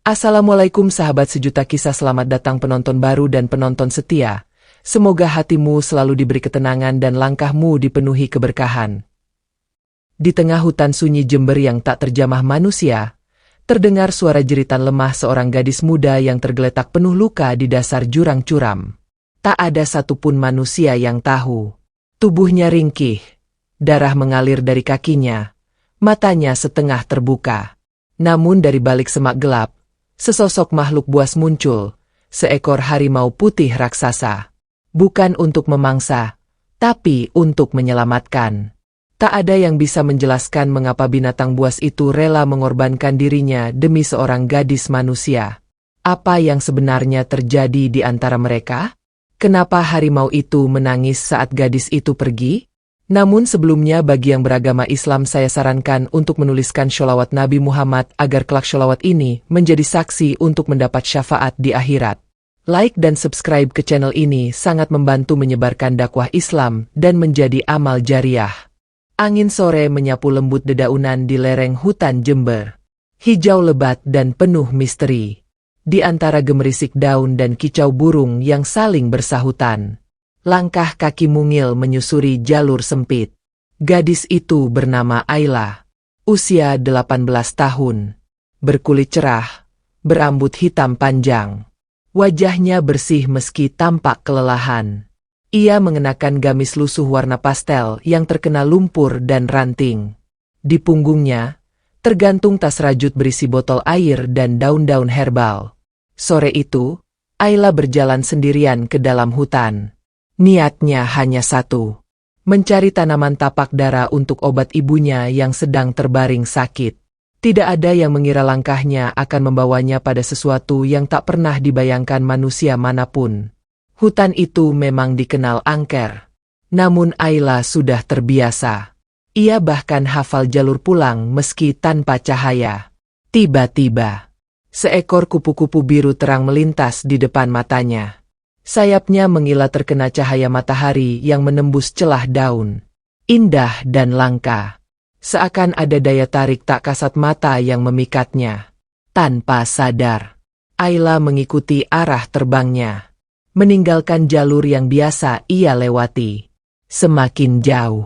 Assalamualaikum sahabat sejuta kisah, selamat datang penonton baru dan penonton setia. Semoga hatimu selalu diberi ketenangan dan langkahmu dipenuhi keberkahan. Di tengah hutan sunyi Jember yang tak terjamah manusia, terdengar suara jeritan lemah seorang gadis muda yang tergeletak penuh luka di dasar jurang curam. Tak ada satupun manusia yang tahu. Tubuhnya ringkih, darah mengalir dari kakinya, matanya setengah terbuka. Namun dari balik semak gelap, sesosok makhluk buas muncul, seekor harimau putih raksasa. Bukan untuk memangsa, tapi untuk menyelamatkan. Tak ada yang bisa menjelaskan mengapa binatang buas itu rela mengorbankan dirinya demi seorang gadis manusia. Apa yang sebenarnya terjadi di antara mereka? Kenapa harimau itu menangis saat gadis itu pergi? Namun sebelumnya, bagi yang beragama Islam, saya sarankan untuk menuliskan sholawat Nabi Muhammad agar kelak sholawat ini menjadi saksi untuk mendapat syafaat di akhirat. Like dan subscribe ke channel ini sangat membantu menyebarkan dakwah Islam dan menjadi amal jariah. Angin sore menyapu lembut dedaunan di lereng hutan Jember. Hijau lebat dan penuh misteri. Di antara gemerisik daun dan kicau burung yang saling bersahutan. Langkah kaki mungil menyusuri jalur sempit. Gadis itu bernama Ayla. Usia 18 tahun. Berkulit cerah, berambut hitam panjang. Wajahnya bersih meski tampak kelelahan. Ia mengenakan gamis lusuh warna pastel yang terkena lumpur dan ranting. Di punggungnya, tergantung tas rajut berisi botol air dan daun-daun herbal. Sore itu, Ayla berjalan sendirian ke dalam hutan. Niatnya hanya satu, mencari tanaman tapak dara untuk obat ibunya yang sedang terbaring sakit. Tidak ada yang mengira langkahnya akan membawanya pada sesuatu yang tak pernah dibayangkan manusia manapun. Hutan itu memang dikenal angker. Namun Ayla sudah terbiasa. Ia bahkan hafal jalur pulang meski tanpa cahaya. Tiba-tiba, seekor kupu-kupu biru terang melintas di depan matanya. Sayapnya mengilat terkena cahaya matahari yang menembus celah daun. Indah dan langka. Seakan ada daya tarik tak kasat mata yang memikatnya. Tanpa sadar, Ayla mengikuti arah terbangnya. Meninggalkan jalur yang biasa ia lewati. Semakin jauh,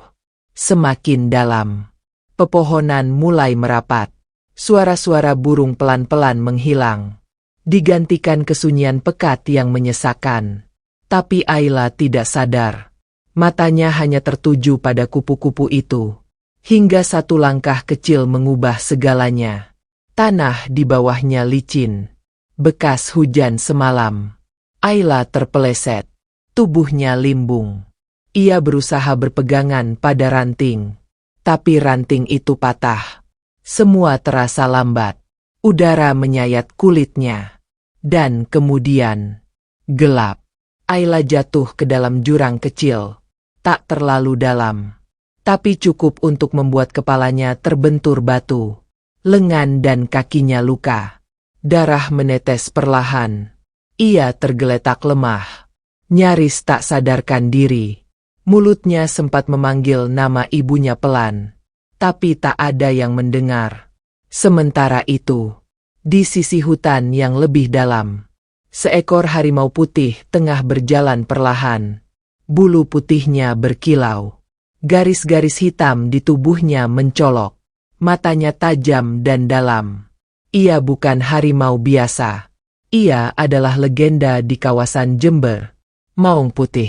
semakin dalam. Pepohonan mulai merapat. Suara-suara burung pelan-pelan menghilang. Digantikan kesunyian pekat yang menyesakkan. Tapi Ayla tidak sadar. Matanya hanya tertuju pada kupu-kupu itu. Hingga satu langkah kecil mengubah segalanya. Tanah di bawahnya licin. Bekas hujan semalam. Ayla terpeleset. Tubuhnya limbung. Ia berusaha berpegangan pada ranting. Tapi ranting itu patah. Semua terasa lambat. Udara menyayat kulitnya. Dan kemudian, gelap. Ayla jatuh ke dalam jurang kecil. Tak terlalu dalam. Tapi cukup untuk membuat kepalanya terbentur batu. Lengan dan kakinya luka. Darah menetes perlahan. Ia tergeletak lemah. Nyaris tak sadarkan diri. Mulutnya sempat memanggil nama ibunya pelan. Tapi tak ada yang mendengar. Sementara itu, di sisi hutan yang lebih dalam, seekor harimau putih tengah berjalan perlahan. Bulu putihnya berkilau. Garis-garis hitam di tubuhnya mencolok. Matanya tajam dan dalam. Ia bukan harimau biasa. Ia adalah legenda di kawasan Jember. Maung Putih.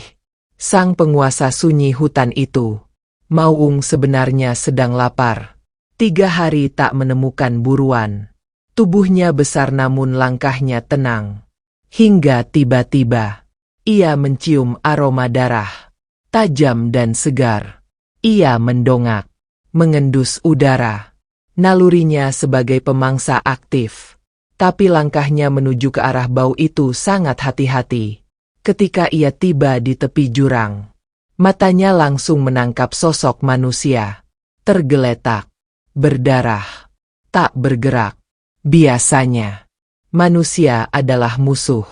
Sang penguasa sunyi hutan itu. Maung sebenarnya sedang lapar. 3 hari tak menemukan buruan. Tubuhnya besar namun langkahnya tenang. Hingga tiba-tiba, ia mencium aroma darah. Tajam dan segar. Ia mendongak. Mengendus udara. Nalurinya sebagai pemangsa aktif. Tapi langkahnya menuju ke arah bau itu sangat hati-hati. Ketika ia tiba di tepi jurang, matanya langsung menangkap sosok manusia. Tergeletak. Berdarah. Tak bergerak. Biasanya, manusia adalah musuh.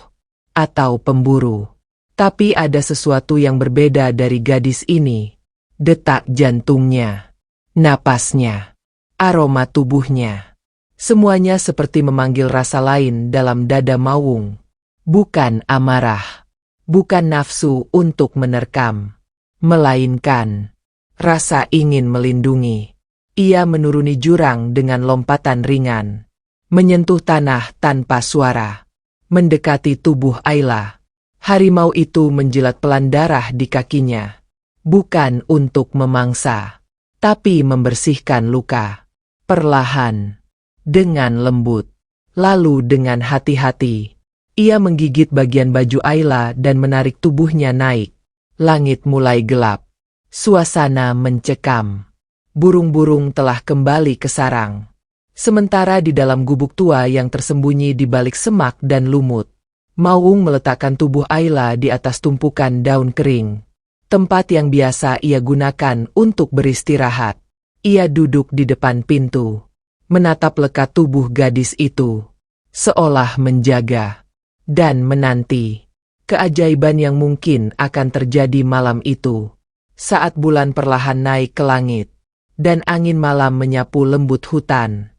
Atau pemburu. Tapi ada sesuatu yang berbeda dari gadis ini. Detak jantungnya. Napasnya. Aroma tubuhnya. Semuanya seperti memanggil rasa lain dalam dada Mawung. Bukan amarah, bukan nafsu untuk menerkam, melainkan rasa ingin melindungi. Ia menuruni jurang dengan lompatan ringan, menyentuh tanah tanpa suara, mendekati tubuh Ayla. Harimau itu menjilat pelan darah di kakinya, bukan untuk memangsa, tapi membersihkan luka. Perlahan, dengan lembut, lalu dengan hati-hati, ia menggigit bagian baju Ayla dan menarik tubuhnya naik. Langit mulai gelap, suasana mencekam. Burung-burung telah kembali ke sarang. Sementara di dalam gubuk tua yang tersembunyi di balik semak dan lumut, Mawung meletakkan tubuh Ayla di atas tumpukan daun kering, tempat yang biasa ia gunakan untuk beristirahat. Ia duduk di depan pintu, menatap lekat tubuh gadis itu, seolah menjaga dan menanti keajaiban yang mungkin akan terjadi malam itu, saat bulan perlahan naik ke langit dan angin malam menyapu lembut hutan.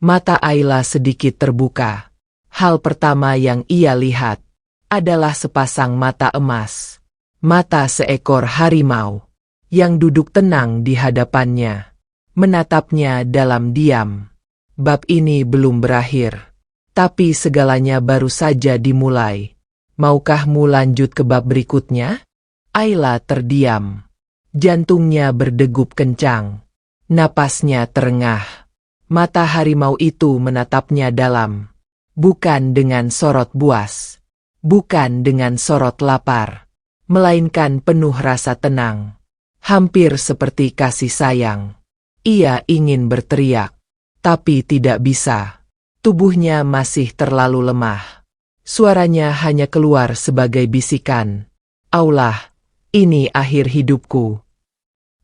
Mata Ayla sedikit terbuka. Hal pertama yang ia lihat adalah sepasang mata emas, mata seekor harimau yang duduk tenang di hadapannya, menatapnya dalam diam. Bab ini belum berakhir, tapi segalanya baru saja dimulai. Maukahmu lanjut ke bab berikutnya? Ayla terdiam. Jantungnya berdegup kencang. Napasnya terengah. Mata harimau itu menatapnya dalam. Bukan dengan sorot buas. Bukan dengan sorot lapar. Melainkan penuh rasa tenang. Hampir seperti kasih sayang. Ia ingin berteriak, tapi tidak bisa. Tubuhnya masih terlalu lemah. Suaranya hanya keluar sebagai bisikan. Allah, ini akhir hidupku.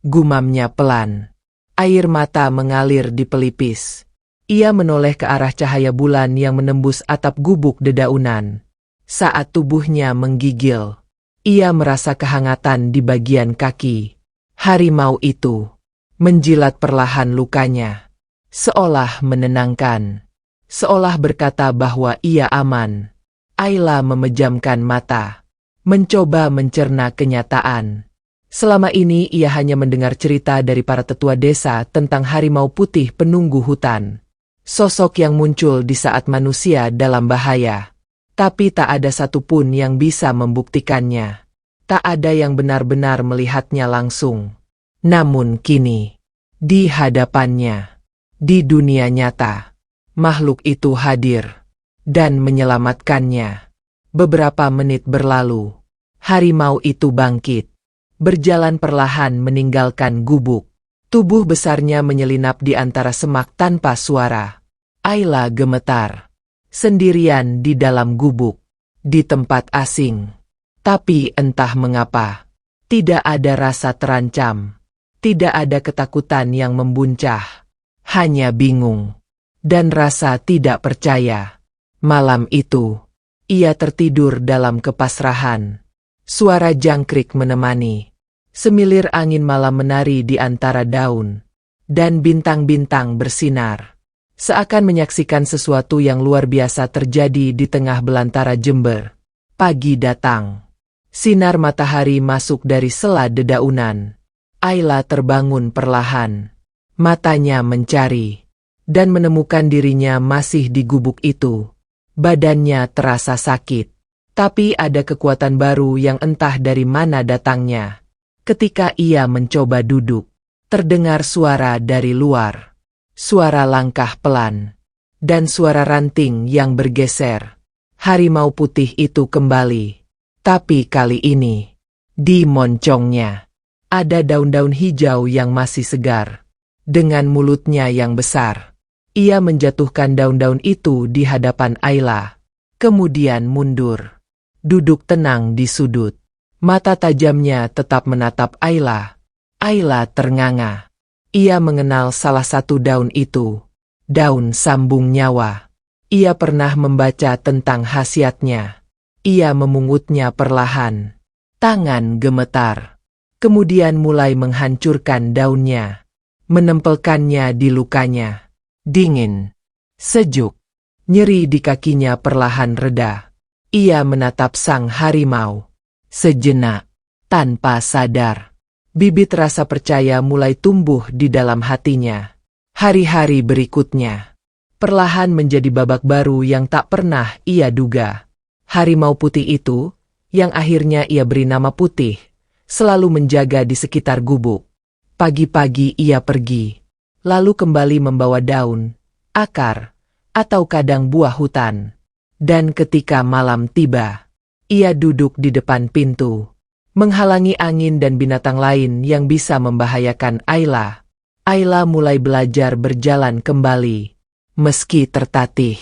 Gumamnya pelan. Air mata mengalir di pelipis. Ia menoleh ke arah cahaya bulan yang menembus atap gubuk dedaunan. Saat tubuhnya menggigil, ia merasa kehangatan di bagian kaki. Harimau itu menjilat perlahan lukanya, seolah menenangkan, seolah berkata bahwa ia aman. Ayla memejamkan mata, mencoba mencerna kenyataan. Selama ini ia hanya mendengar cerita dari para tetua desa tentang harimau putih penunggu hutan. Sosok yang muncul di saat manusia dalam bahaya. Tapi tak ada satupun yang bisa membuktikannya. Tak ada yang benar-benar melihatnya langsung. Namun kini, di hadapannya, di dunia nyata, makhluk itu hadir dan menyelamatkannya. Beberapa menit berlalu, harimau itu bangkit. Berjalan perlahan meninggalkan gubuk. Tubuh besarnya menyelinap di antara semak tanpa suara. Ayla gemetar. Sendirian di dalam gubuk. Di tempat asing. Tapi entah mengapa, tidak ada rasa terancam. Tidak ada ketakutan yang membuncah. Hanya bingung. Dan rasa tidak percaya. Malam itu, ia tertidur dalam kepasrahan. Suara jangkrik menemani. Semilir angin malam menari di antara daun, dan bintang-bintang bersinar. Seakan menyaksikan sesuatu yang luar biasa terjadi di tengah belantara Jember. Pagi datang. Sinar matahari masuk dari sela dedaunan. Ayla terbangun perlahan. Matanya mencari, dan menemukan dirinya masih di gubuk itu. Badannya terasa sakit, tapi ada kekuatan baru yang entah dari mana datangnya. Ketika ia mencoba duduk, terdengar suara dari luar. Suara langkah pelan. Dan suara ranting yang bergeser. Harimau putih itu kembali. Tapi kali ini, di moncongnya, ada daun-daun hijau yang masih segar. Dengan mulutnya yang besar, ia menjatuhkan daun-daun itu di hadapan Ayla. Kemudian mundur. Duduk tenang di sudut. Mata tajamnya tetap menatap Ayla. Ayla ternganga. Ia mengenal salah satu daun itu. Daun sambung nyawa. Ia pernah membaca tentang khasiatnya. Ia memungutnya perlahan. Tangan gemetar. Kemudian mulai menghancurkan daunnya. Menempelkannya di lukanya. Dingin. Sejuk. Nyeri di kakinya perlahan reda. Ia menatap sang harimau. Sejenak, tanpa sadar, bibit rasa percaya mulai tumbuh di dalam hatinya. Hari-hari berikutnya perlahan menjadi babak baru yang tak pernah ia duga. Harimau putih itu, yang akhirnya ia beri nama Putih, selalu menjaga di sekitar gubuk. Pagi-pagi ia pergi, lalu kembali membawa daun, akar, atau kadang buah hutan. Dan ketika malam tiba, ia duduk di depan pintu, menghalangi angin dan binatang lain yang bisa membahayakan Ayla. Ayla mulai belajar berjalan kembali. Meski tertatih,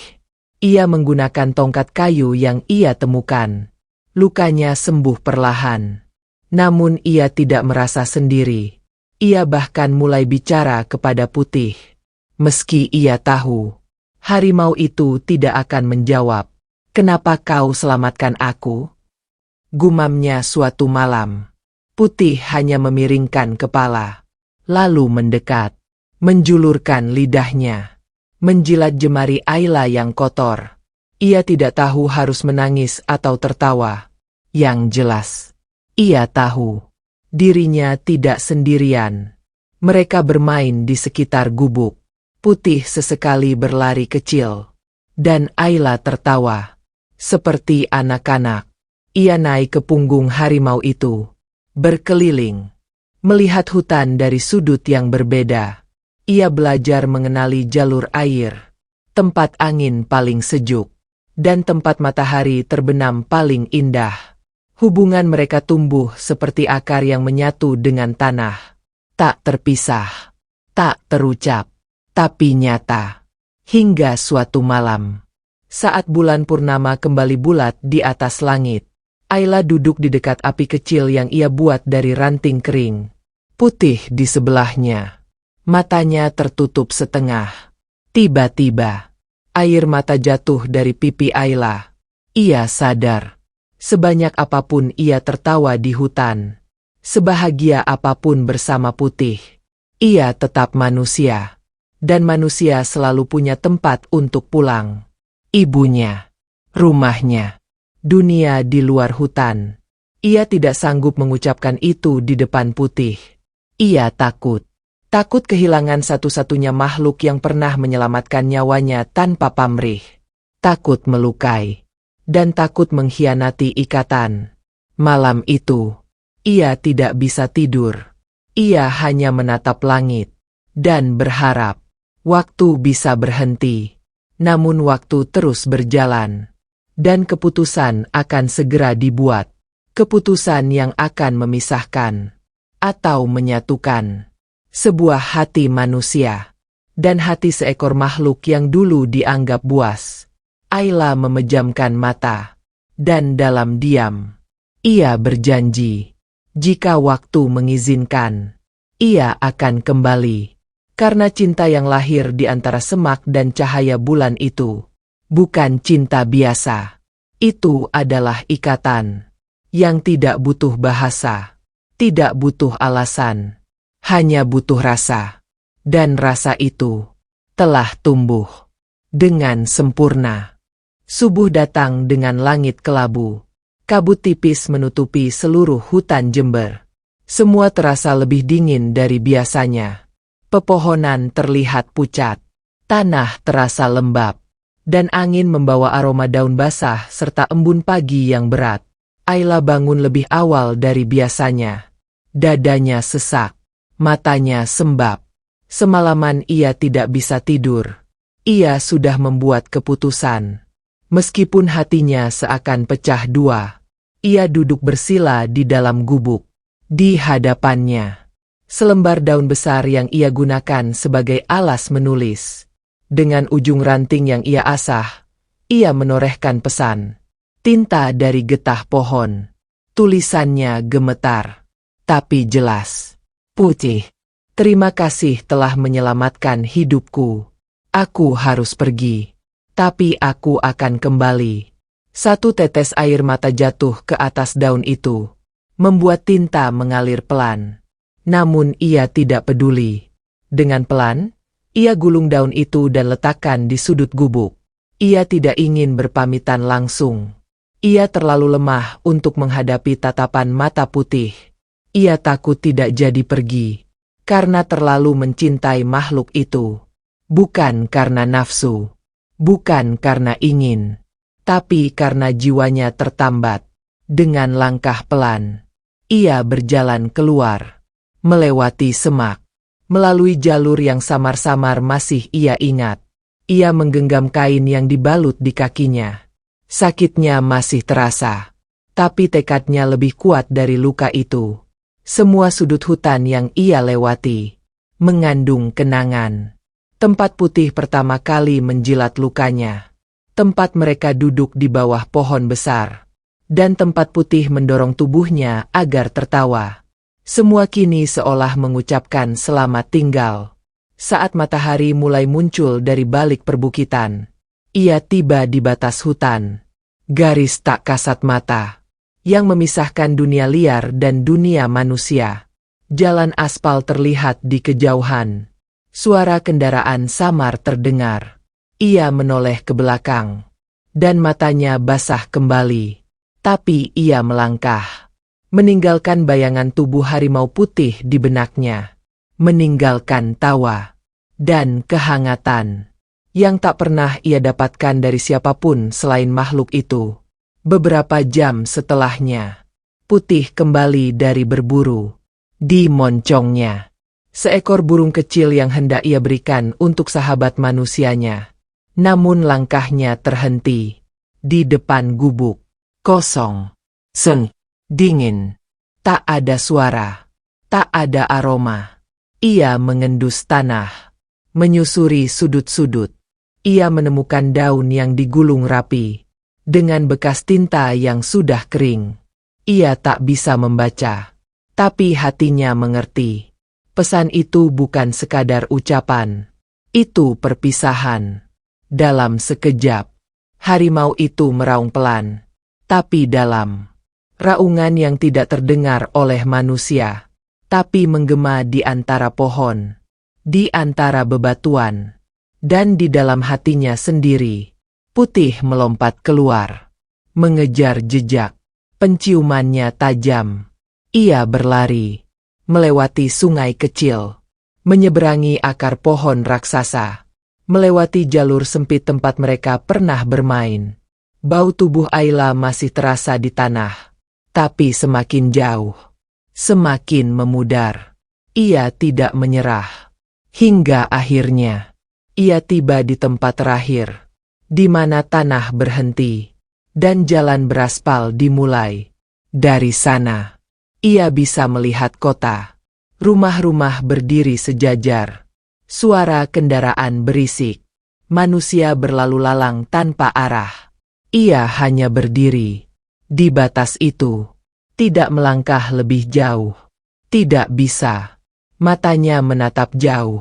ia menggunakan tongkat kayu yang ia temukan. Lukanya sembuh perlahan. Namun ia tidak merasa sendiri. Ia bahkan mulai bicara kepada Putih. Meski ia tahu, harimau itu tidak akan menjawab. "Kenapa kau selamatkan aku?" gumamnya suatu malam. Putih hanya memiringkan kepala, lalu mendekat, menjulurkan lidahnya, menjilat jemari Ayla yang kotor. Ia tidak tahu harus menangis atau tertawa. Yang jelas, ia tahu dirinya tidak sendirian. Mereka bermain di sekitar gubuk. Putih sesekali berlari kecil, dan Ayla tertawa. Seperti anak-anak, ia naik ke punggung harimau itu, berkeliling, melihat hutan dari sudut yang berbeda. Ia belajar mengenali jalur air, tempat angin paling sejuk, dan tempat matahari terbenam paling indah. Hubungan mereka tumbuh seperti akar yang menyatu dengan tanah. Tak terpisah, tak terucap, tapi nyata. Hingga suatu malam, saat bulan purnama kembali bulat di atas langit, Ayla duduk di dekat api kecil yang ia buat dari ranting kering. Putih di sebelahnya. Matanya tertutup setengah. Tiba-tiba, air mata jatuh dari pipi Ayla. Ia sadar. Sebanyak apapun ia tertawa di hutan, sebahagia apapun bersama Putih, ia tetap manusia. Dan manusia selalu punya tempat untuk pulang. Ibunya, rumahnya, dunia di luar hutan. Ia tidak sanggup mengucapkan itu di depan Putih. Ia takut. Takut kehilangan satu-satunya makhluk yang pernah menyelamatkan nyawanya tanpa pamrih. Takut melukai. Dan takut mengkhianati ikatan. Malam itu, ia tidak bisa tidur. Ia hanya menatap langit. Dan berharap waktu bisa berhenti. Namun waktu terus berjalan. Dan keputusan akan segera dibuat. Keputusan yang akan memisahkan. Atau menyatukan. Sebuah hati manusia. Dan hati seekor makhluk yang dulu dianggap buas. Ayla memejamkan mata. Dan dalam diam, ia berjanji. Jika waktu mengizinkan, ia akan kembali. Karena cinta yang lahir di antara semak dan cahaya bulan itu, bukan cinta biasa. Itu adalah ikatan yang tidak butuh bahasa, tidak butuh alasan, hanya butuh rasa. Dan rasa itu telah tumbuh dengan sempurna. Subuh datang dengan langit kelabu. Kabut tipis menutupi seluruh hutan Jember. Semua terasa lebih dingin dari biasanya. Pepohonan terlihat pucat, tanah terasa lembab, dan angin membawa aroma daun basah serta embun pagi yang berat. Ayla bangun lebih awal dari biasanya. Dadanya sesak, matanya sembab. Semalaman ia tidak bisa tidur. Ia sudah membuat keputusan. Meskipun hatinya seakan pecah dua, ia duduk bersila di dalam gubuk. Di hadapannya, selembar daun besar yang ia gunakan sebagai alas menulis. Dengan ujung ranting yang ia asah, ia menorehkan pesan. Tinta dari getah pohon. Tulisannya gemetar, tapi jelas. Putih, terima kasih telah menyelamatkan hidupku. Aku harus pergi, tapi aku akan kembali. Satu tetes air mata jatuh ke atas daun itu, membuat tinta mengalir pelan. Namun ia tidak peduli. Dengan pelan, Ia gulung daun itu dan letakkan di sudut gubuk. Ia tidak ingin berpamitan langsung. Ia terlalu lemah untuk menghadapi tatapan mata putih. Ia takut tidak jadi pergi, karena terlalu mencintai makhluk itu. Bukan karena nafsu, bukan karena ingin, tapi karena jiwanya tertambat. Dengan langkah pelan, ia berjalan keluar, melewati semak, melalui jalur yang samar-samar masih ia ingat. Ia menggenggam kain yang dibalut di kakinya. Sakitnya masih terasa, tapi tekadnya lebih kuat dari luka itu. Semua sudut hutan yang ia lewati mengandung kenangan. Tempat putih pertama kali menjilat lukanya. Tempat mereka duduk di bawah pohon besar. Dan tempat putih mendorong tubuhnya agar tertawa. Semua kini seolah mengucapkan selamat tinggal. Saat matahari mulai muncul dari balik perbukitan, ia tiba di batas hutan. Garis tak kasat mata yang memisahkan dunia liar dan dunia manusia. Jalan aspal terlihat di kejauhan. Suara kendaraan samar terdengar. Ia menoleh ke belakang, dan matanya basah kembali. Tapi ia melangkah, meninggalkan bayangan tubuh harimau putih di benaknya, meninggalkan tawa dan kehangatan yang tak pernah ia dapatkan dari siapapun selain makhluk itu. Beberapa jam setelahnya, Putih kembali dari berburu. Di moncongnya, seekor burung kecil yang hendak ia berikan untuk sahabat manusianya. Namun langkahnya terhenti di depan gubuk. Kosong, dingin, tak ada suara, tak ada aroma. Ia mengendus tanah, menyusuri sudut-sudut. Ia menemukan daun yang digulung rapi, dengan bekas tinta yang sudah kering. Ia tak bisa membaca, tapi hatinya mengerti. Pesan itu bukan sekadar ucapan, itu perpisahan. Dalam sekejap, harimau itu meraung pelan. Tapi dalam, raungan yang tidak terdengar oleh manusia, tapi menggema di antara pohon, di antara bebatuan, dan di dalam hatinya sendiri. Putih melompat keluar, mengejar jejak, penciumannya tajam. Ia berlari, melewati sungai kecil, menyeberangi akar pohon raksasa, melewati jalur sempit tempat mereka pernah bermain. Bau tubuh Ayla masih terasa di tanah, tapi semakin jauh, semakin memudar. Ia tidak menyerah. Hingga akhirnya, ia tiba di tempat terakhir, di mana tanah berhenti, dan jalan beraspal dimulai. Dari sana, ia bisa melihat kota. Rumah-rumah berdiri sejajar. Suara kendaraan berisik. Manusia berlalu lalang tanpa arah. Ia hanya berdiri di batas itu, tidak melangkah lebih jauh. Tidak bisa. Matanya menatap jauh,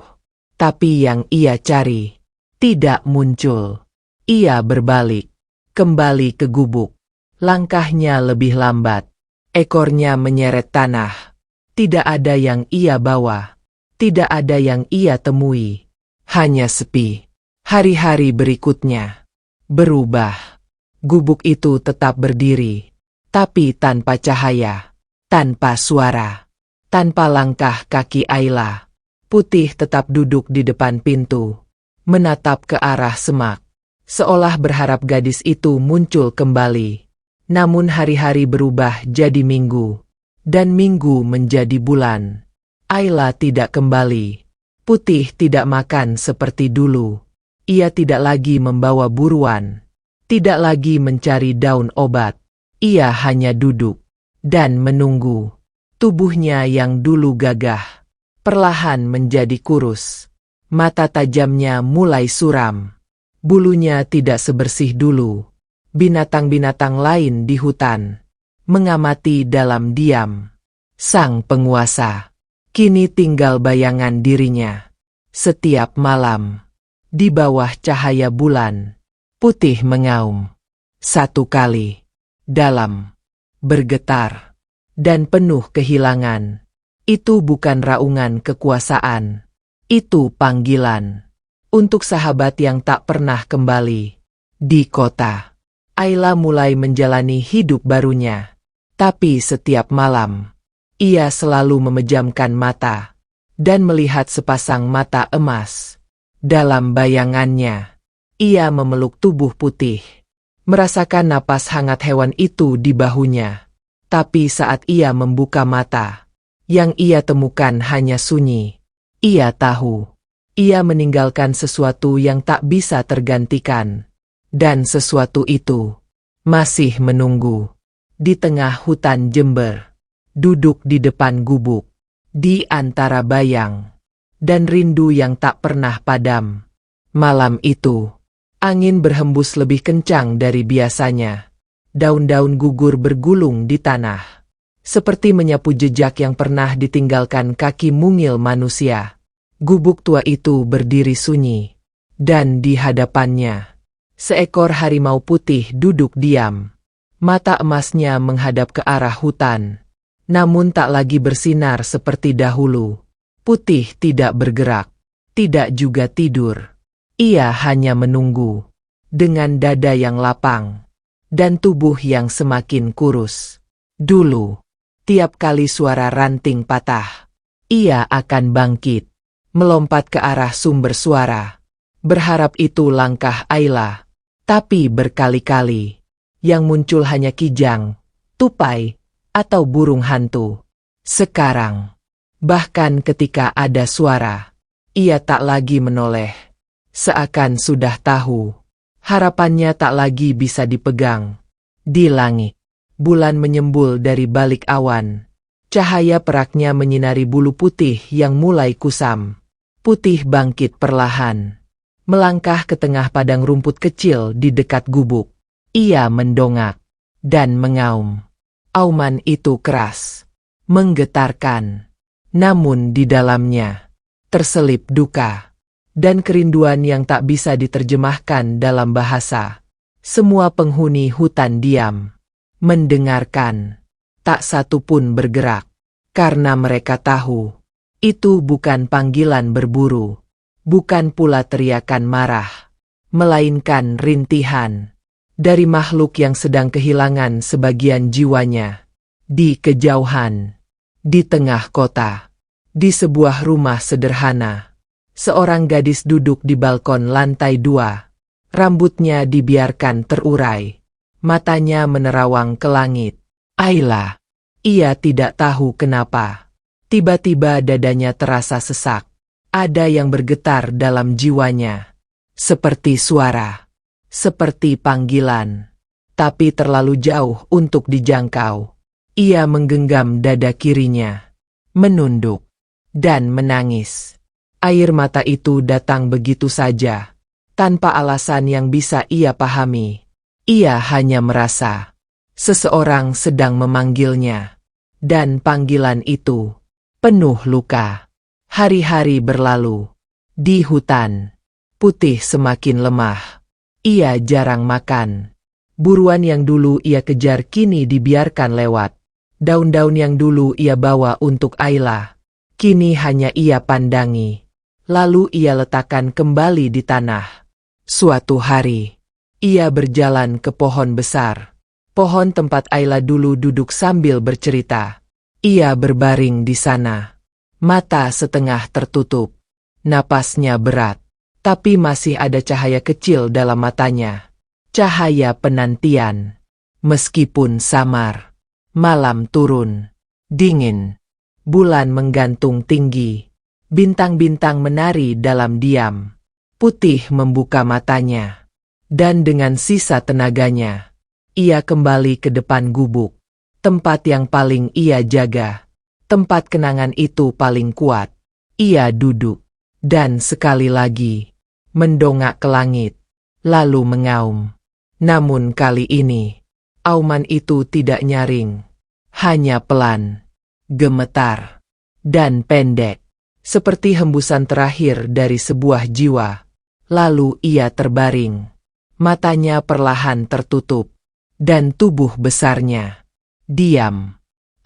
tapi yang ia cari tidak muncul. Ia berbalik, kembali ke gubuk. Langkahnya lebih lambat. Ekornya menyeret tanah. Tidak ada yang ia bawa. Tidak ada yang ia temui. Hanya sepi. Hari-hari berikutnya berubah. Gubuk itu tetap berdiri, tapi tanpa cahaya, tanpa suara, tanpa langkah kaki Ayla. Putih tetap duduk di depan pintu, menatap ke arah semak, seolah berharap gadis itu muncul kembali. Namun hari-hari berubah jadi minggu, dan minggu menjadi bulan. Ayla tidak kembali. Putih tidak makan seperti dulu. Ia tidak lagi membawa buruan. Tidak lagi mencari daun obat. Ia hanya duduk dan menunggu. Tubuhnya yang dulu gagah perlahan menjadi kurus. Mata tajamnya mulai suram. Bulunya tidak sebersih dulu. Binatang-binatang lain di hutan mengamati dalam diam. Sang penguasa kini tinggal bayangan dirinya. Setiap malam, di bawah cahaya bulan, Putih mengaum. Satu kali, dalam, bergetar, dan penuh kehilangan. Itu bukan raungan kekuasaan. Itu panggilan. Untuk sahabat yang tak pernah kembali. Di kota, Ayla mulai menjalani hidup barunya. Tapi setiap malam, ia selalu memejamkan mata dan melihat sepasang mata emas. Dalam bayangannya, ia memeluk tubuh putih, merasakan napas hangat hewan itu di bahunya. Tapi saat ia membuka mata, yang ia temukan hanya sunyi. Ia tahu, ia meninggalkan sesuatu yang tak bisa tergantikan. Dan sesuatu itu masih menunggu. Di tengah hutan Jember, duduk di depan gubuk, di antara bayang dan rindu yang tak pernah padam. Malam itu, angin berhembus lebih kencang dari biasanya. Daun-daun gugur bergulung di tanah, seperti menyapu jejak yang pernah ditinggalkan kaki mungil manusia. Gubuk tua itu berdiri sunyi, dan di hadapannya, seekor harimau putih duduk diam. Mata emasnya menghadap ke arah hutan, namun tak lagi bersinar seperti dahulu. Putih tidak bergerak, tidak juga tidur. Ia hanya menunggu, dengan dada yang lapang, dan tubuh yang semakin kurus. Dulu, tiap kali suara ranting patah, ia akan bangkit, melompat ke arah sumber suara, berharap itu langkah Ayla. Tapi berkali-kali, yang muncul hanya kijang, tupai, atau burung hantu. Sekarang, bahkan ketika ada suara, ia tak lagi menoleh. Seakan sudah tahu, harapannya tak lagi bisa dipegang. Di langit, bulan menyembul dari balik awan. Cahaya peraknya menyinari bulu putih yang mulai kusam. Putih bangkit perlahan, melangkah ke tengah padang rumput kecil di dekat gubuk. Ia mendongak dan mengaum. Auman itu keras, menggetarkan, namun di dalamnya terselip duka dan kerinduan yang tak bisa diterjemahkan dalam bahasa. Semua penghuni hutan diam, mendengarkan. Tak satu pun bergerak, karena mereka tahu itu bukan panggilan berburu, bukan pula teriakan marah, melainkan rintihan dari makhluk yang sedang kehilangan sebagian jiwanya. Di kejauhan, di tengah kota, di sebuah rumah sederhana, seorang gadis duduk di balkon lantai 2. Rambutnya dibiarkan terurai, matanya menerawang ke langit. Ayla. Ia tidak tahu kenapa. Tiba-tiba dadanya terasa sesak. Ada yang bergetar dalam jiwanya. Seperti suara. Seperti panggilan, tapi terlalu jauh untuk dijangkau. Ia menggenggam dada kirinya, menunduk, dan menangis. Air mata itu datang begitu saja, tanpa alasan yang bisa ia pahami. Ia hanya merasa seseorang sedang memanggilnya, dan panggilan itu penuh luka. Hari-hari berlalu. Di hutan, Putih semakin lemah. Ia jarang makan. Buruan yang dulu ia kejar kini dibiarkan lewat. Daun-daun yang dulu ia bawa untuk Ayla, kini hanya ia pandangi. Lalu ia letakkan kembali di tanah. Suatu hari, ia berjalan ke pohon besar. Pohon tempat Ayla dulu duduk sambil bercerita. Ia berbaring di sana. Mata setengah tertutup. Napasnya berat. Tapi masih ada cahaya kecil dalam matanya. Cahaya penantian. Meskipun samar. Malam turun. Dingin. Bulan menggantung tinggi. Bintang-bintang menari dalam diam. Putih membuka matanya. Dan dengan sisa tenaganya, ia kembali ke depan gubuk. Tempat yang paling ia jaga. Tempat kenangan itu paling kuat. Ia duduk. Dan sekali lagi mendongak ke langit, lalu mengaum. Namun kali ini, auman itu tidak nyaring, hanya pelan, gemetar, dan pendek, seperti hembusan terakhir dari sebuah jiwa. Lalu ia terbaring, matanya perlahan tertutup, dan tubuh besarnya diam.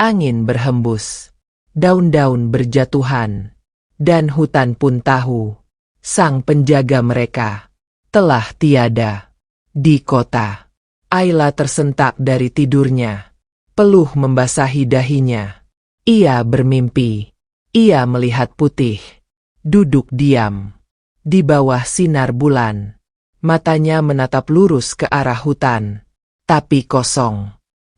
Angin berhembus, daun-daun berjatuhan, dan hutan pun tahu sang penjaga mereka, telah tiada. Di kota, Ayla tersentak dari tidurnya. Peluh membasahi dahinya. Ia bermimpi. Ia melihat Putih. Duduk diam. Di bawah sinar bulan. Matanya menatap lurus ke arah hutan. Tapi kosong.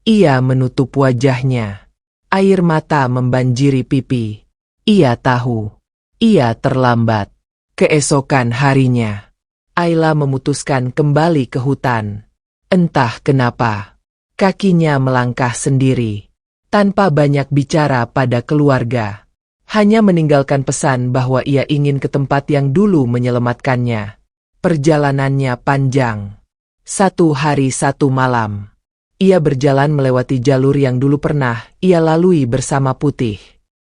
Ia menutup wajahnya. Air mata membanjiri pipi. Ia tahu. Ia terlambat. Keesokan harinya, Ayla memutuskan kembali ke hutan. Entah kenapa, kakinya melangkah sendiri, tanpa banyak bicara pada keluarga. Hanya meninggalkan pesan bahwa ia ingin ke tempat yang dulu menyelamatkannya. Perjalanannya panjang. 1 hari 1 malam. Ia berjalan melewati jalur yang dulu pernah ia lalui bersama Putih.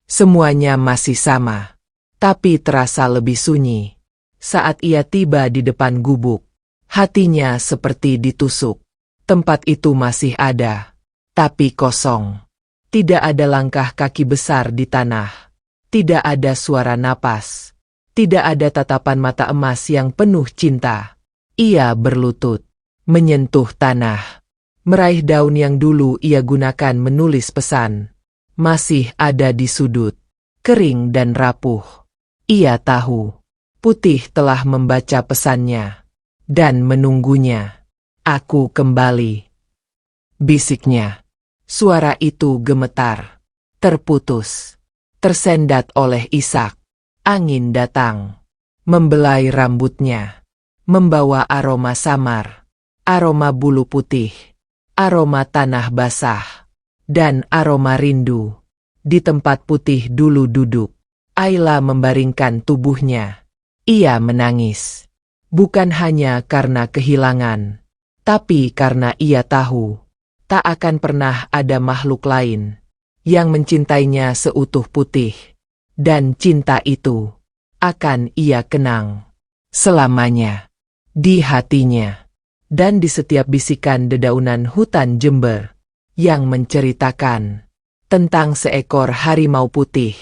Semuanya masih sama. Tapi terasa lebih sunyi. Saat ia tiba di depan gubuk, hatinya seperti ditusuk. Tempat itu masih ada, tapi kosong. Tidak ada langkah kaki besar di tanah. Tidak ada suara napas. Tidak ada tatapan mata emas yang penuh cinta. Ia berlutut, menyentuh tanah. Meraih daun yang dulu ia gunakan menulis pesan. Masih ada di sudut, kering dan rapuh. Ia tahu, Putih telah membaca pesannya, dan menunggunya. Aku kembali, bisiknya. Suara itu gemetar, terputus, tersendat oleh isak. Angin datang, membelai rambutnya, membawa aroma samar, aroma bulu putih, aroma tanah basah, dan aroma rindu. Di tempat Putih dulu duduk, Ayla membaringkan tubuhnya. Ia menangis. Bukan hanya karena kehilangan, tapi karena ia tahu, tak akan pernah ada makhluk lain yang mencintainya seutuh Putih. Dan cinta itu akan ia kenang selamanya di hatinya. Dan di setiap bisikan dedaunan hutan Jember yang menceritakan tentang seekor harimau putih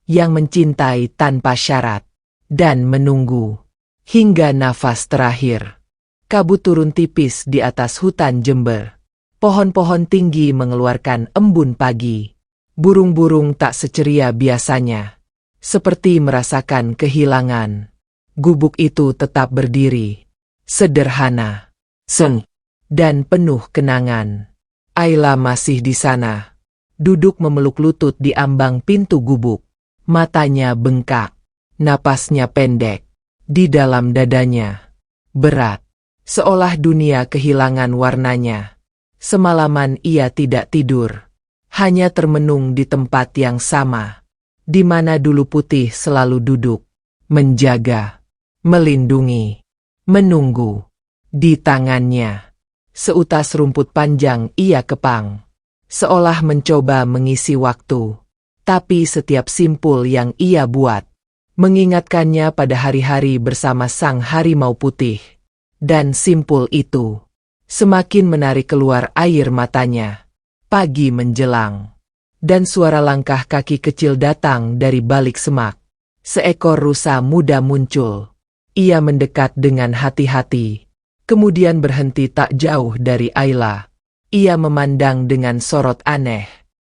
yang mencintai tanpa syarat dan menunggu hingga nafas terakhir. Kabut turun tipis di atas hutan Jember. Pohon-pohon tinggi mengeluarkan embun pagi. Burung-burung tak seceria biasanya, seperti merasakan kehilangan. Gubuk itu tetap berdiri, sederhana, dan penuh kenangan. Ayla masih di sana, duduk memeluk lutut di ambang pintu gubuk. Matanya bengkak, napasnya pendek, di dalam dadanya berat, seolah dunia kehilangan warnanya. Semalaman ia tidak tidur, hanya termenung di tempat yang sama, di mana dulu Putih selalu duduk, menjaga, melindungi, menunggu. Di tangannya, seutas rumput panjang ia kepang, seolah mencoba mengisi waktu. Tapi setiap simpul yang ia buat, mengingatkannya pada hari-hari bersama sang harimau putih. Dan simpul itu semakin menarik keluar air matanya. Pagi menjelang, dan suara langkah kaki kecil datang dari balik semak. Seekor rusa muda muncul. Ia mendekat dengan hati-hati, kemudian berhenti tak jauh dari Ayla. Ia memandang dengan sorot aneh,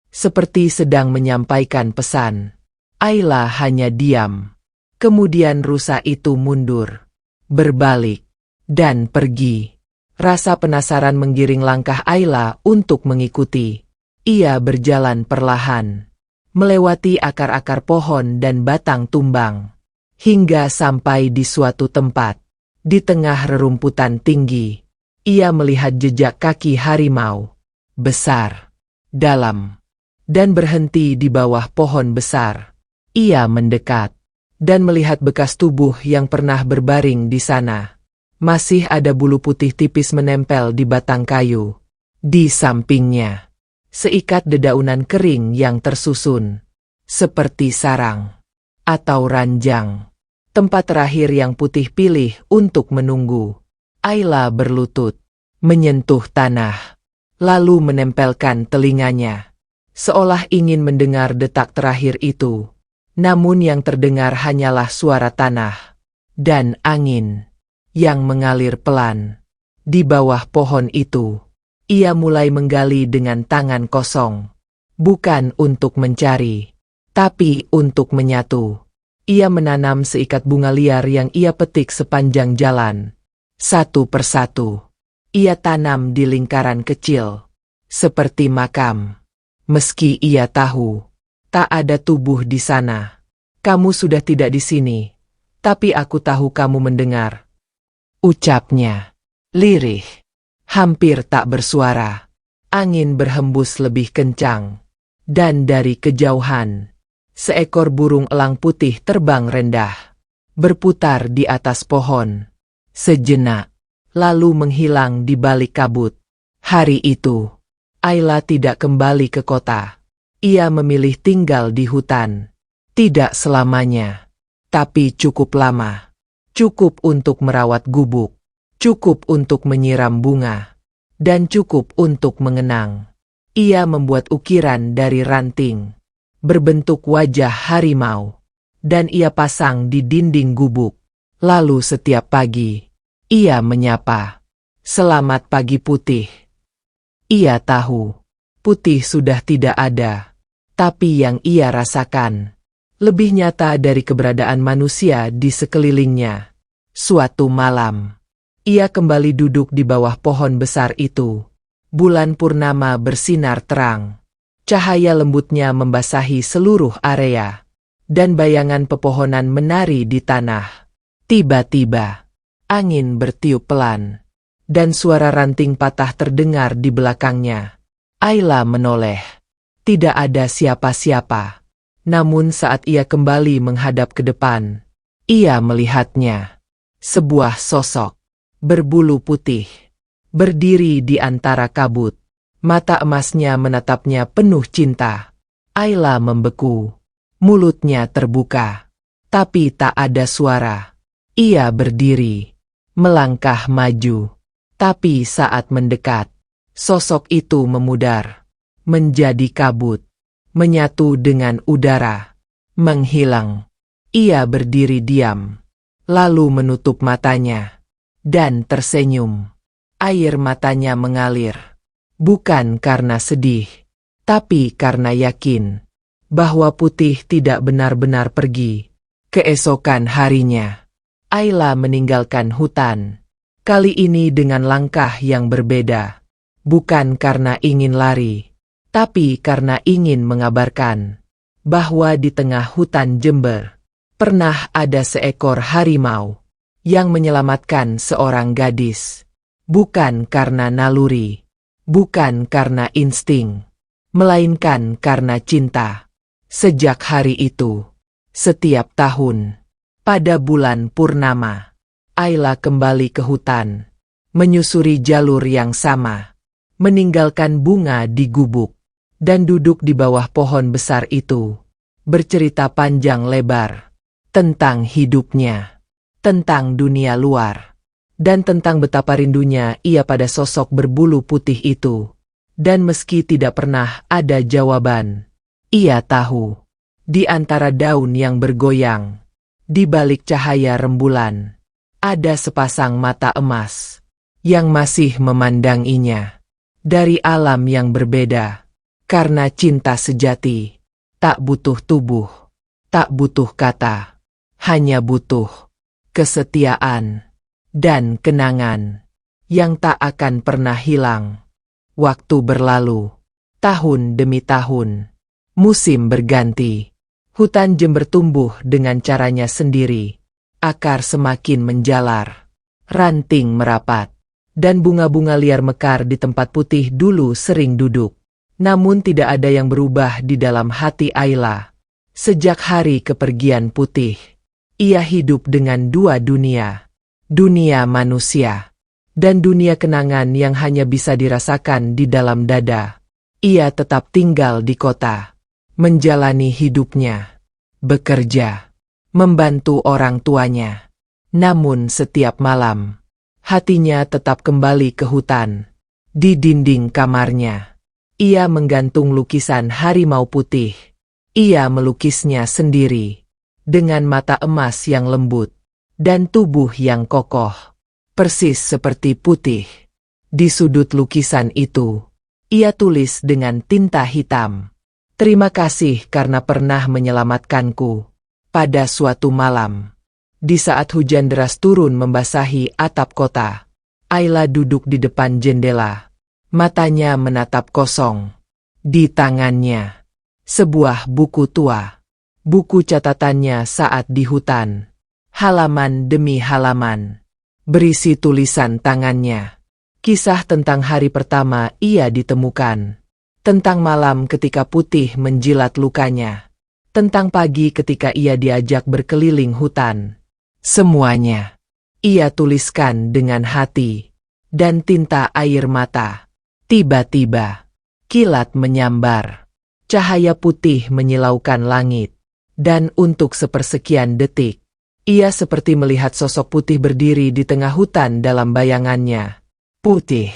seperti sedang menyampaikan pesan. Ayla hanya diam. Kemudian rusa itu mundur, berbalik, dan pergi. Rasa penasaran menggiring langkah Ayla untuk mengikuti. Ia berjalan perlahan, melewati akar-akar pohon dan batang tumbang, hingga sampai di suatu tempat. Di tengah rerumputan tinggi, ia melihat jejak kaki harimau, besar, dalam, dan berhenti di bawah pohon besar. Ia mendekat, dan melihat bekas tubuh yang pernah berbaring di sana. Masih ada bulu putih tipis menempel di batang kayu. Di sampingnya, seikat dedaunan kering yang tersusun, seperti sarang atau ranjang. Tempat terakhir yang Putih pilih untuk menunggu. Ayla berlutut, menyentuh tanah, lalu menempelkan telinganya, seolah ingin mendengar detak terakhir itu. Namun yang terdengar hanyalah suara tanah dan angin yang mengalir pelan. Di bawah pohon itu, ia mulai menggali dengan tangan kosong. Bukan untuk mencari, tapi untuk menyatu. Ia menanam seikat bunga liar yang ia petik sepanjang jalan. Satu persatu, ia tanam di lingkaran kecil, seperti makam. Meski ia tahu, tak ada tubuh di sana. Kamu sudah tidak di sini, tapi aku tahu kamu mendengar. Ucapnya, lirih, hampir tak bersuara. Angin berhembus lebih kencang. Dan dari kejauhan, seekor burung elang putih terbang rendah, berputar di atas pohon. Sejenak, lalu menghilang di balik kabut. Hari itu, Ayla tidak kembali ke kota. Ia memilih tinggal di hutan. Tidak selamanya, tapi cukup lama. Cukup untuk merawat gubuk, cukup untuk menyiram bunga, dan cukup untuk mengenang. Ia membuat ukiran dari ranting, berbentuk wajah harimau, dan ia pasang di dinding gubuk. Lalu setiap pagi, ia menyapa, "Selamat pagi Putih." Ia tahu, Putih sudah tidak ada, tapi yang ia rasakan lebih nyata dari keberadaan manusia di sekelilingnya. Suatu malam, ia kembali duduk di bawah pohon besar itu. Bulan purnama bersinar terang. Cahaya lembutnya membasahi seluruh area, dan bayangan pepohonan menari di tanah. Tiba-tiba, angin bertiup pelan, dan suara ranting patah terdengar di belakangnya. Ayla menoleh. Tidak ada siapa-siapa. Namun saat ia kembali menghadap ke depan, ia melihatnya. Sebuah sosok, berbulu putih, berdiri di antara kabut. Mata emasnya menatapnya penuh cinta. Ayla membeku. Mulutnya terbuka. Tapi tak ada suara. Ia berdiri, melangkah maju. Tapi saat mendekat, sosok itu memudar, menjadi kabut, menyatu dengan udara, menghilang. Ia berdiri diam, lalu menutup matanya, dan tersenyum. Air matanya mengalir, bukan karena sedih, tapi karena yakin bahwa Putih tidak benar-benar pergi. Keesokan harinya, Ayla meninggalkan hutan, kali ini dengan langkah yang berbeda. Bukan karena ingin lari, tapi karena ingin mengabarkan bahwa di tengah hutan Jember, pernah ada seekor harimau yang menyelamatkan seorang gadis. Bukan karena naluri, bukan karena insting, melainkan karena cinta. Sejak hari itu, setiap tahun, pada bulan purnama, Ayla kembali ke hutan, menyusuri jalur yang sama, meninggalkan bunga di gubuk, dan duduk di bawah pohon besar itu, bercerita panjang lebar tentang hidupnya, tentang dunia luar, dan tentang betapa rindunya ia pada sosok berbulu putih itu. Dan meski tidak pernah ada jawaban, ia tahu, di antara daun yang bergoyang, di balik cahaya rembulan, ada sepasang mata emas yang masih memandanginya dari alam yang berbeda. Karena cinta sejati tak butuh tubuh, tak butuh kata, hanya butuh kesetiaan dan kenangan yang tak akan pernah hilang. Waktu berlalu, tahun demi tahun, musim berganti, hutan Jember tumbuh dengan caranya sendiri, akar semakin menjalar, ranting merapat, dan bunga-bunga liar mekar di tempat Putih dulu sering duduk. Namun tidak ada yang berubah di dalam hati Ayla. Sejak hari kepergian Putih, ia hidup dengan dua dunia. Dunia manusia, dan dunia kenangan yang hanya bisa dirasakan di dalam dada. Ia tetap tinggal di kota, menjalani hidupnya, bekerja, membantu orang tuanya. Namun setiap malam, hatinya tetap kembali ke hutan. Di dinding kamarnya, ia menggantung lukisan harimau putih. Ia melukisnya sendiri, dengan mata emas yang lembut, dan tubuh yang kokoh, persis seperti Putih. Di sudut lukisan itu, ia tulis dengan tinta hitam, "Terima kasih karena pernah menyelamatkanku." Pada suatu malam, di saat hujan deras turun membasahi atap kota, Ayla duduk di depan jendela. Matanya menatap kosong. Di tangannya, sebuah buku tua. Buku catatannya saat di hutan. Halaman demi halaman, berisi tulisan tangannya. Kisah tentang hari pertama ia ditemukan. Tentang malam ketika Putih menjilat lukanya. Tentang pagi ketika ia diajak berkeliling hutan. Semuanya ia tuliskan dengan hati dan tinta air mata. Tiba-tiba, kilat menyambar. Cahaya putih menyilaukan langit. Dan untuk sepersekian detik, ia seperti melihat sosok Putih berdiri di tengah hutan dalam bayangannya. "Putih,"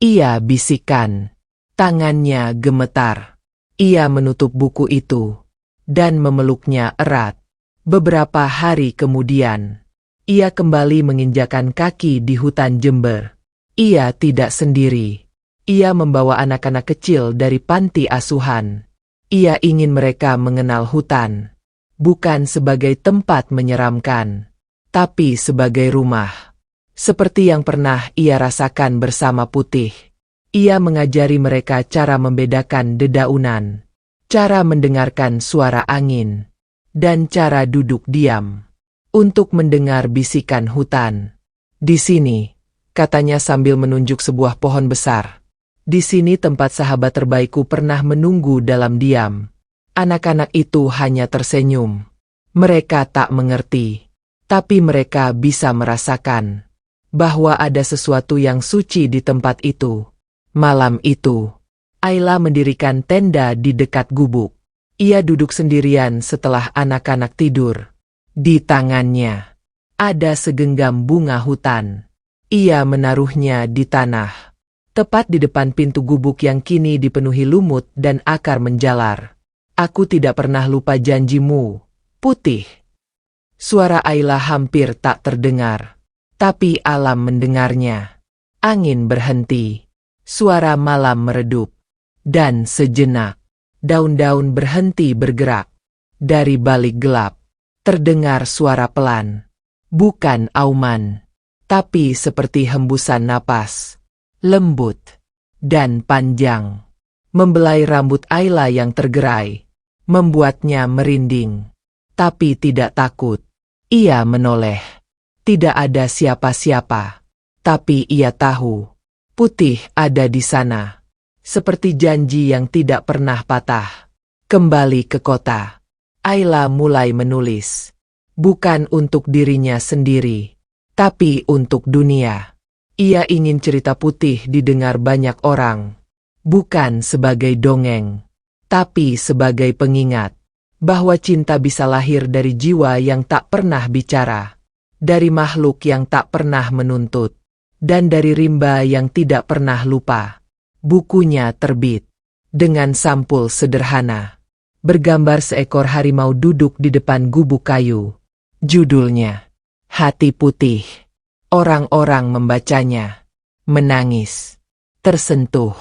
ia bisikan. Tangannya gemetar. Ia menutup buku itu dan memeluknya erat. Beberapa hari kemudian, ia kembali menginjakan kaki di hutan Jember. Ia tidak sendiri. Ia membawa anak-anak kecil dari panti asuhan. Ia ingin mereka mengenal hutan, bukan sebagai tempat menyeramkan, tapi sebagai rumah. Seperti yang pernah ia rasakan bersama Putih. Ia mengajari mereka cara membedakan dedaunan, cara mendengarkan suara angin, dan cara duduk diam untuk mendengar bisikan hutan. "Di sini," katanya sambil menunjuk sebuah pohon besar. "Di sini tempat sahabat terbaikku pernah menunggu dalam diam." Anak-anak itu hanya tersenyum. Mereka tak mengerti, tapi mereka bisa merasakan bahwa ada sesuatu yang suci di tempat itu. Malam itu, Ayla mendirikan tenda di dekat gubuk. Ia duduk sendirian setelah anak-anak tidur. Di tangannya ada segenggam bunga hutan. Ia menaruhnya di tanah, tepat di depan pintu gubuk yang kini dipenuhi lumut dan akar menjalar. "Aku tidak pernah lupa janjimu, Putih." Suara Ayla hampir tak terdengar, tapi alam mendengarnya. Angin berhenti, suara malam meredup, dan sejenak, daun-daun berhenti bergerak. Dari balik gelap, terdengar suara pelan, bukan auman, tapi seperti hembusan napas. Lembut dan panjang, membelai rambut Ayla yang tergerai, membuatnya merinding. Tapi tidak takut. Ia menoleh. Tidak ada siapa-siapa. Tapi ia tahu, Putih ada di sana. Seperti janji yang tidak pernah patah. Kembali ke kota, Ayla mulai menulis. Bukan untuk dirinya sendiri, tapi untuk dunia. Ia ingin cerita Putih didengar banyak orang, bukan sebagai dongeng, tapi sebagai pengingat bahwa cinta bisa lahir dari jiwa yang tak pernah bicara, dari makhluk yang tak pernah menuntut, dan dari rimba yang tidak pernah lupa. Bukunya terbit dengan sampul sederhana, bergambar seekor harimau duduk di depan gubuk kayu. Judulnya, "Hati Putih." Orang-orang membacanya, menangis, tersentuh,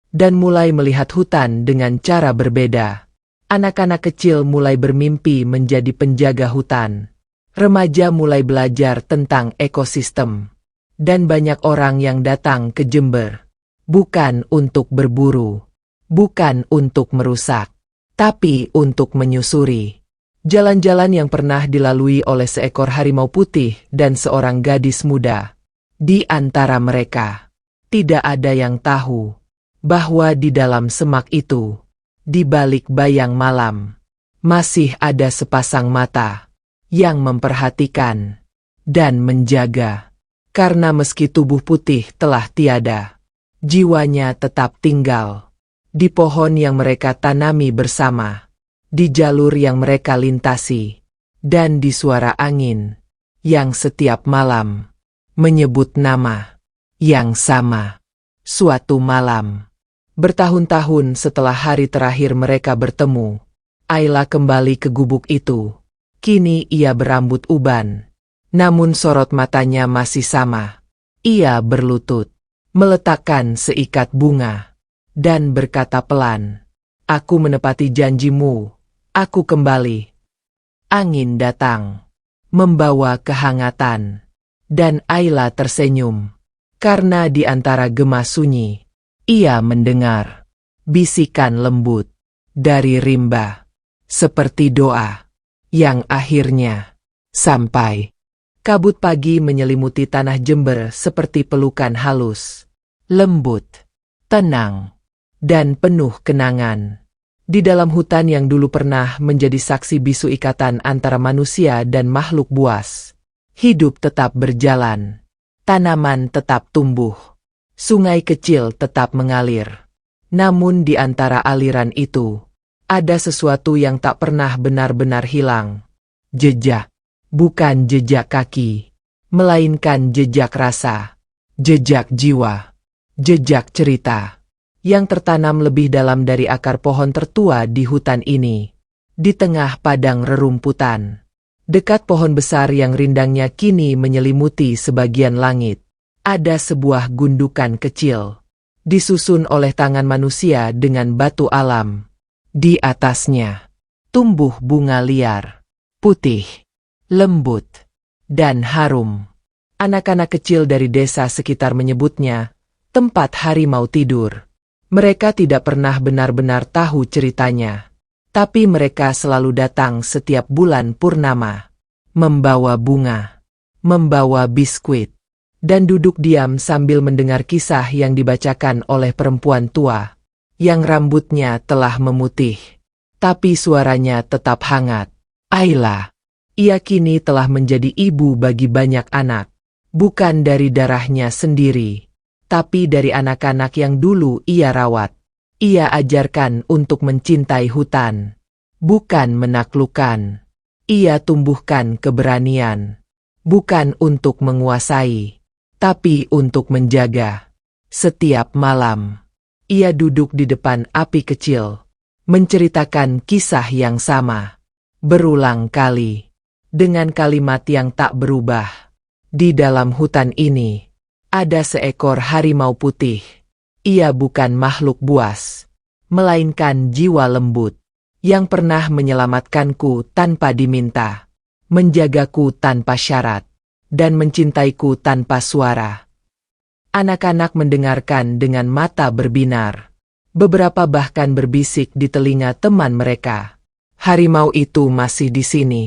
dan mulai melihat hutan dengan cara berbeda. Anak-anak kecil mulai bermimpi menjadi penjaga hutan. Remaja mulai belajar tentang ekosistem. Dan banyak orang yang datang ke Jember, bukan untuk berburu, bukan untuk merusak, tapi untuk menyusuri jalan-jalan yang pernah dilalui oleh seekor harimau putih dan seorang gadis muda. Di antara mereka, tidak ada yang tahu bahwa di dalam semak itu, di balik bayang malam, masih ada sepasang mata yang memperhatikan dan menjaga. Karena meski tubuh Putih telah tiada, jiwanya tetap tinggal di pohon yang mereka tanami bersama, di jalur yang mereka lintasi, dan di suara angin yang setiap malam menyebut nama yang sama. Suatu malam, bertahun-tahun setelah hari terakhir mereka bertemu, Ayla kembali ke gubuk itu. Kini ia berambut uban, Namun sorot matanya masih sama. Ia berlutut, meletakkan seikat bunga, dan berkata pelan, "Aku menepati janjimu, aku kembali." Angin datang, membawa kehangatan, dan Ayla tersenyum. Karena di antara gema sunyi, ia mendengar bisikan lembut dari rimba, seperti doa, yang akhirnya sampai. Kabut pagi menyelimuti tanah Jember seperti pelukan halus, lembut, tenang, dan penuh kenangan. Di dalam hutan yang dulu pernah menjadi saksi bisu ikatan antara manusia dan makhluk buas, hidup tetap berjalan, tanaman tetap tumbuh, sungai kecil tetap mengalir. Namun di antara aliran itu, ada sesuatu yang tak pernah benar-benar hilang. Jejak. Bukan jejak kaki, melainkan jejak rasa, jejak jiwa, jejak cerita, yang tertanam lebih dalam dari akar pohon tertua di hutan ini. Di tengah padang rerumputan, dekat pohon besar yang rindangnya kini menyelimuti sebagian langit, ada sebuah gundukan kecil, disusun oleh tangan manusia dengan batu alam. Di atasnya, tumbuh bunga liar, putih, lembut, dan harum. Anak-anak kecil dari desa sekitar menyebutnya tempat harimau tidur. Mereka tidak pernah benar-benar tahu ceritanya, tapi mereka selalu datang setiap bulan purnama, membawa bunga, membawa biskuit, dan duduk diam sambil mendengar kisah yang dibacakan oleh perempuan tua, yang rambutnya telah memutih, tapi suaranya tetap hangat. Ayla. Ia kini telah menjadi ibu bagi banyak anak, bukan dari darahnya sendiri, tapi dari anak-anak yang dulu ia rawat. Ia ajarkan untuk mencintai hutan, bukan menaklukkan. Ia tumbuhkan keberanian, bukan untuk menguasai, tapi untuk menjaga. Setiap malam, ia duduk di depan api kecil, menceritakan kisah yang sama, berulang kali. Dengan kalimat yang tak berubah. Di dalam hutan ini, ada seekor harimau putih. Ia bukan makhluk buas, melainkan jiwa lembut, yang pernah menyelamatkanku tanpa diminta, menjagaku tanpa syarat, dan mencintaiku tanpa suara. Anak-anak mendengarkan dengan mata berbinar. Beberapa bahkan berbisik di telinga teman mereka. Harimau itu masih di sini.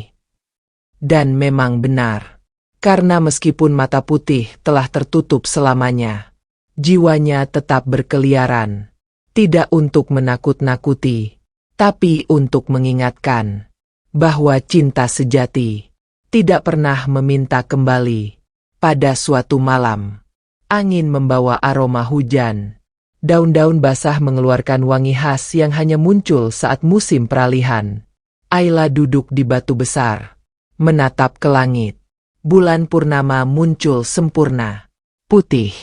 Dan memang benar, karena meskipun mata putih telah tertutup selamanya, jiwanya tetap berkeliaran, tidak untuk menakut-nakuti, tapi untuk mengingatkan bahwa cinta sejati tidak pernah meminta kembali. Pada suatu malam, angin membawa aroma hujan, daun-daun basah mengeluarkan wangi khas yang hanya muncul saat musim peralihan. Ayla duduk di batu besar, menatap ke langit. Bulan purnama muncul sempurna, putih,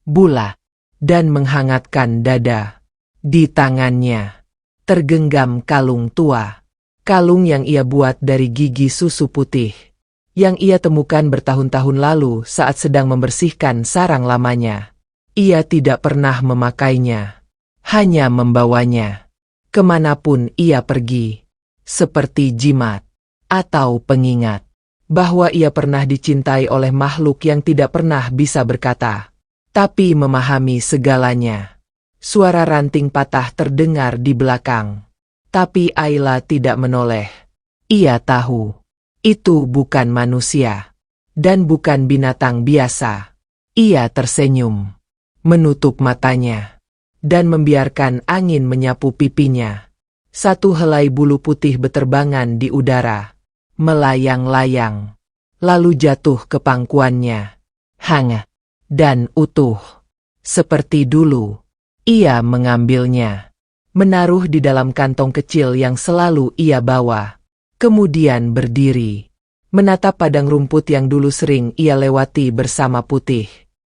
bulat, dan menghangatkan dada. Di tangannya tergenggam kalung tua, kalung yang ia buat dari gigi susu putih, yang ia temukan bertahun-tahun lalu saat sedang membersihkan sarang lamanya. Ia tidak pernah memakainya, hanya membawanya kemanapun ia pergi, seperti jimat atau pengingat bahwa ia pernah dicintai oleh makhluk yang tidak pernah bisa berkata, tapi memahami segalanya. Suara ranting patah terdengar di belakang, tapi Ayla tidak menoleh. Ia tahu, itu bukan manusia, dan bukan binatang biasa. Ia tersenyum, menutup matanya, dan membiarkan angin menyapu pipinya. Satu helai bulu putih beterbangan di udara, melayang-layang, lalu jatuh ke pangkuannya, hangat dan utuh. Seperti dulu, ia mengambilnya, menaruh di dalam kantong kecil yang selalu ia bawa, kemudian berdiri, menatap padang rumput yang dulu sering ia lewati bersama Putih.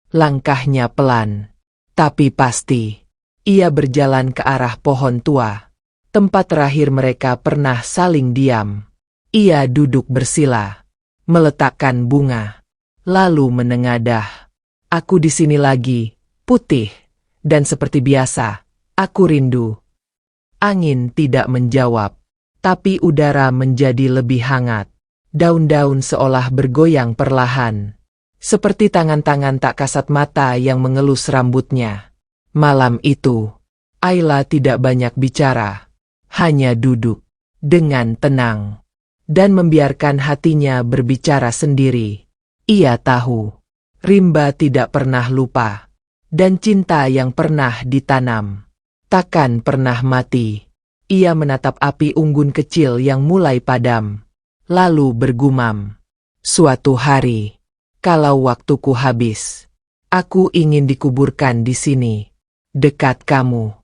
Langkahnya pelan, tapi pasti. Ia berjalan ke arah pohon tua, tempat terakhir mereka pernah saling diam. Ia duduk bersila, meletakkan bunga, lalu menengadah. Aku di sini lagi, putih, dan seperti biasa, aku rindu. Angin tidak menjawab, tapi udara menjadi lebih hangat. Daun-daun seolah bergoyang perlahan, seperti tangan-tangan tak kasat mata yang mengelus rambutnya. Malam itu, Ayla tidak banyak bicara, hanya duduk dengan tenang dan membiarkan hatinya berbicara sendiri. Ia tahu, rimba tidak pernah lupa, dan cinta yang pernah ditanam takkan pernah mati. Ia menatap api unggun kecil yang mulai padam, lalu bergumam, "Suatu hari, kalau waktuku habis, aku ingin dikuburkan di sini, dekat kamu."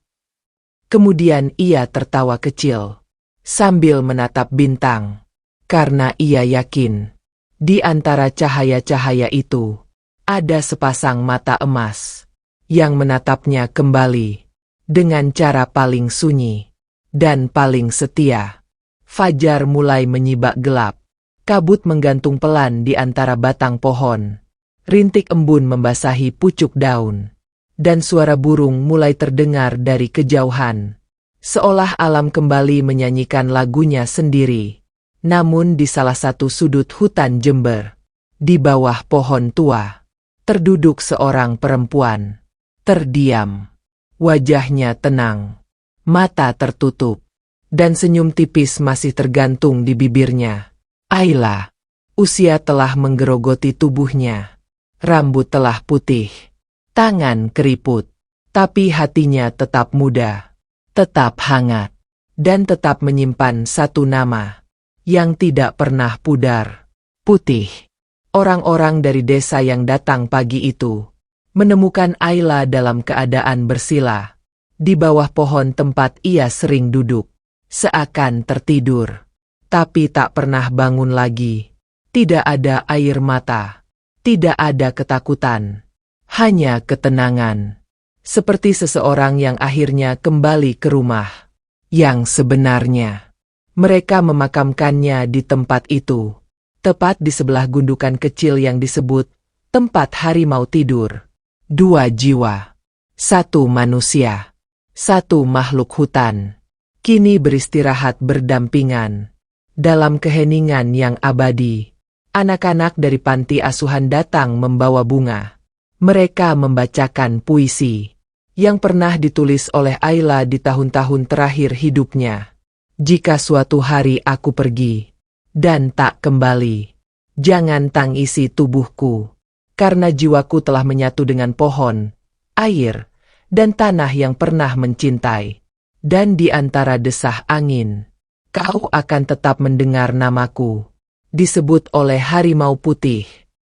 Kemudian ia tertawa kecil, sambil menatap bintang, karena ia yakin, di antara cahaya-cahaya itu, ada sepasang mata emas, yang menatapnya kembali, dengan cara paling sunyi, dan paling setia. Fajar mulai menyibak gelap, kabut menggantung pelan di antara batang pohon, rintik embun membasahi pucuk daun, dan suara burung mulai terdengar dari kejauhan, seolah alam kembali menyanyikan lagunya sendiri. Namun di salah satu sudut hutan Jember, di bawah pohon tua, terduduk seorang perempuan, terdiam, wajahnya tenang, mata tertutup, dan senyum tipis masih tergantung di bibirnya. Ayla. Usia telah menggerogoti tubuhnya. Rambut telah putih. Tangan keriput. Tapi hatinya tetap muda. Tetap hangat. Dan tetap menyimpan satu nama. Yang tidak pernah pudar. Putih. Orang-orang dari desa yang datang pagi itu menemukan Ayla dalam keadaan bersila di bawah pohon tempat ia sering duduk. Seakan tertidur, tapi tak pernah bangun lagi. Tidak ada air mata, tidak ada ketakutan, hanya ketenangan. Seperti seseorang yang akhirnya kembali ke rumah. Yang sebenarnya, mereka memakamkannya di tempat itu, tepat di sebelah gundukan kecil yang disebut tempat harimau tidur. 2 jiwa, 1 manusia, 1 makhluk hutan, kini beristirahat berdampingan. Dalam keheningan yang abadi, anak-anak dari panti asuhan datang membawa bunga. Mereka membacakan puisi yang pernah ditulis oleh Ayla di tahun-tahun terakhir hidupnya. "Jika suatu hari aku pergi dan tak kembali, jangan tangisi tubuhku, karena jiwaku telah menyatu dengan pohon, air, dan tanah yang pernah mencintai. Dan di antara desah angin, kau akan tetap mendengar namaku, disebut oleh harimau putih,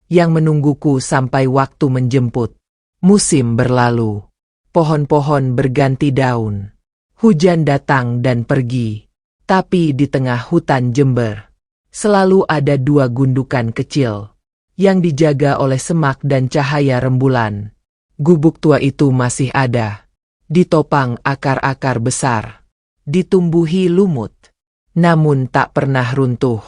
yang menungguku sampai waktu menjemput." Musim berlalu, pohon-pohon berganti daun, hujan datang dan pergi, tapi di tengah hutan Jember, selalu ada 2 gundukan kecil, yang dijaga oleh semak dan cahaya rembulan. Gubuk tua itu masih ada, ditopang akar-akar besar, ditumbuhi lumut, namun tak pernah runtuh.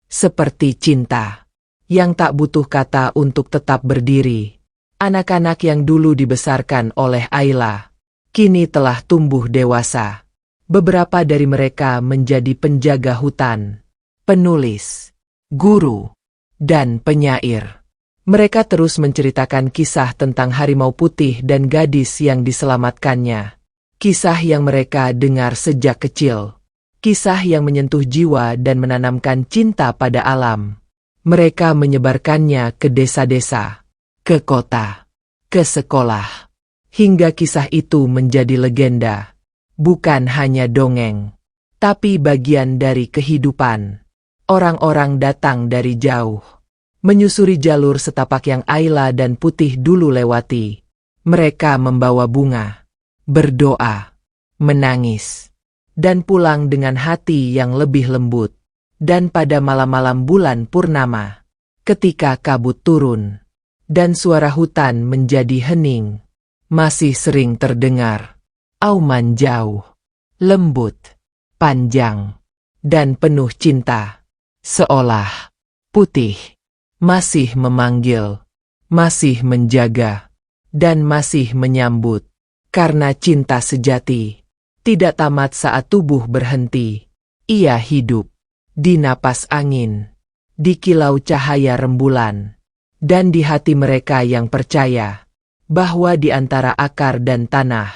Seperti cinta, yang tak butuh kata untuk tetap berdiri. Anak-anak yang dulu dibesarkan oleh Ayla, kini telah tumbuh dewasa. Beberapa dari mereka menjadi penjaga hutan, penulis, guru, dan penyair. Mereka terus menceritakan kisah tentang harimau putih dan gadis yang diselamatkannya. Kisah yang mereka dengar sejak kecil. Kisah yang menyentuh jiwa dan menanamkan cinta pada alam. Mereka menyebarkannya ke desa-desa, ke kota, ke sekolah, hingga kisah itu menjadi legenda. Bukan hanya dongeng, tapi bagian dari kehidupan. Orang-orang datang dari jauh, menyusuri jalur setapak yang Ayla dan Putih dulu lewati. Mereka membawa bunga, berdoa, menangis, dan pulang dengan hati yang lebih lembut. Dan pada malam-malam bulan purnama, ketika kabut turun, dan suara hutan menjadi hening, masih sering terdengar auman jauh, lembut, panjang, dan penuh cinta, seolah Putih masih memanggil, masih menjaga, dan masih menyambut. Karena cinta sejati tidak tamat saat tubuh berhenti. Ia hidup di napas angin, di kilau cahaya rembulan, dan di hati mereka yang percaya bahwa di antara akar dan tanah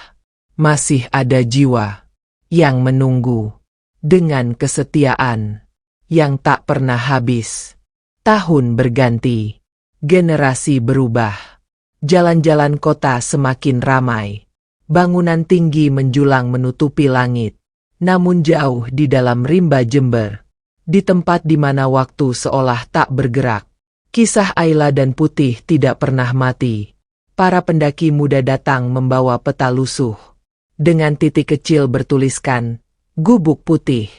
masih ada jiwa yang menunggu dengan kesetiaan yang tak pernah habis. Tahun berganti, generasi berubah, jalan-jalan kota semakin ramai. Bangunan tinggi menjulang menutupi langit, namun jauh di dalam rimba Jember, di tempat di mana waktu seolah tak bergerak, kisah Ayla dan Putih tidak pernah mati. Para pendaki muda datang membawa peta lusuh, dengan titik kecil bertuliskan, Gubuk Putih.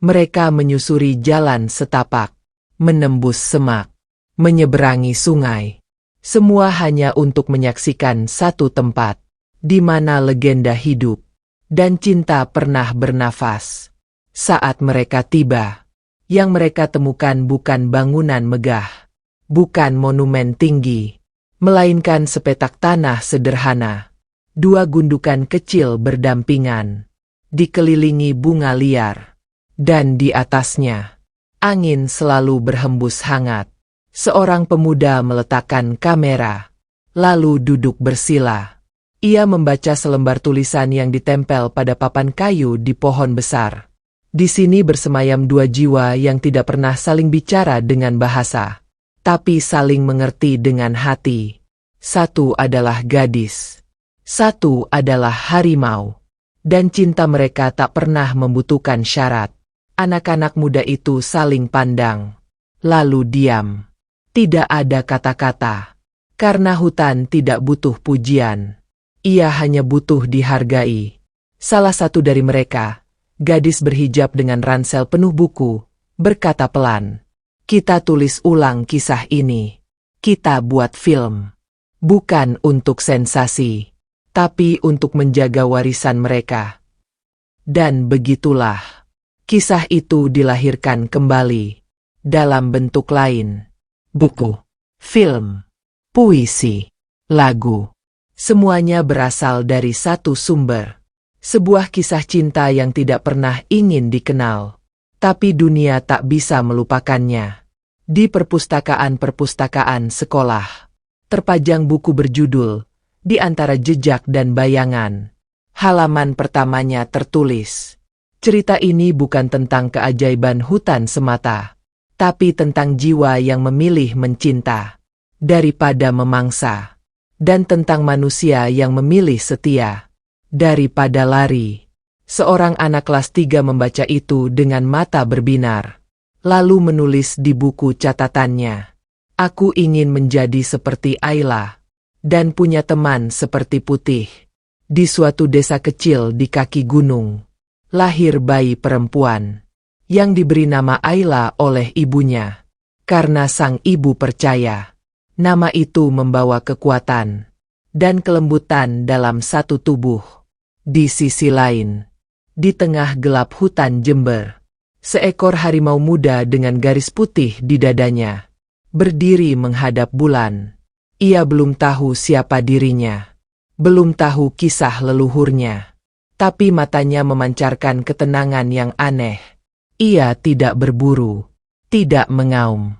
Mereka menyusuri jalan setapak, menembus semak, menyeberangi sungai. Semua hanya untuk menyaksikan satu tempat di mana legenda hidup dan cinta pernah bernafas. Saat mereka tiba, yang mereka temukan bukan bangunan megah, bukan monumen tinggi, melainkan sepetak tanah sederhana. Dua gundukan kecil berdampingan, dikelilingi bunga liar, dan di atasnya, angin selalu berhembus hangat. Seorang pemuda meletakkan kamera, lalu duduk bersila. Ia membaca selembar tulisan yang ditempel pada papan kayu di pohon besar. Di sini bersemayam dua jiwa yang tidak pernah saling bicara dengan bahasa, tapi saling mengerti dengan hati. Satu adalah gadis, satu adalah harimau, dan cinta mereka tak pernah membutuhkan syarat. Anak-anak muda itu saling pandang, lalu diam. Tidak ada kata-kata, karena hutan tidak butuh pujian. Ia hanya butuh dihargai. Salah satu dari mereka, gadis berhijab dengan ransel penuh buku, berkata pelan, "Kita tulis ulang kisah ini. Kita buat film. Bukan untuk sensasi, tapi untuk menjaga warisan mereka." Dan begitulah, kisah itu dilahirkan kembali, dalam bentuk lain. Buku, film, puisi, lagu. Semuanya berasal dari satu sumber. Sebuah kisah cinta yang tidak pernah ingin dikenal. Tapi dunia tak bisa melupakannya. Di perpustakaan-perpustakaan sekolah, terpajang buku berjudul, Di Antara Jejak dan Bayangan. Halaman pertamanya tertulis, cerita ini bukan tentang keajaiban hutan semata, tapi tentang jiwa yang memilih mencinta daripada memangsa. Dan tentang manusia yang memilih setia daripada lari. Seorang anak kelas 3 membaca itu dengan mata berbinar, lalu menulis di buku catatannya, "Aku ingin menjadi seperti Ayla, dan punya teman seperti Putih." Di suatu desa kecil di kaki gunung, lahir bayi perempuan, yang diberi nama Ayla oleh ibunya, karena sang ibu percaya nama itu membawa kekuatan dan kelembutan dalam satu tubuh. Di sisi lain, di tengah gelap hutan Jember, seekor harimau muda dengan garis putih di dadanya, berdiri menghadap bulan. Ia belum tahu siapa dirinya, belum tahu kisah leluhurnya, tapi matanya memancarkan ketenangan yang aneh. Ia tidak berburu, tidak mengaum.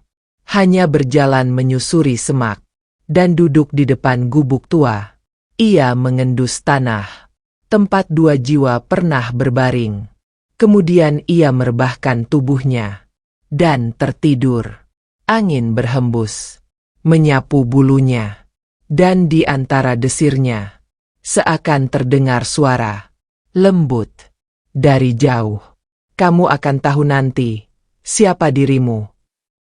Hanya berjalan menyusuri semak, dan duduk di depan gubuk tua. Ia mengendus tanah, tempat dua jiwa pernah berbaring. Kemudian ia merebahkan tubuhnya, dan tertidur. Angin berhembus, menyapu bulunya, dan di antara desirnya, seakan terdengar suara lembut dari jauh. "Kamu akan tahu nanti siapa dirimu."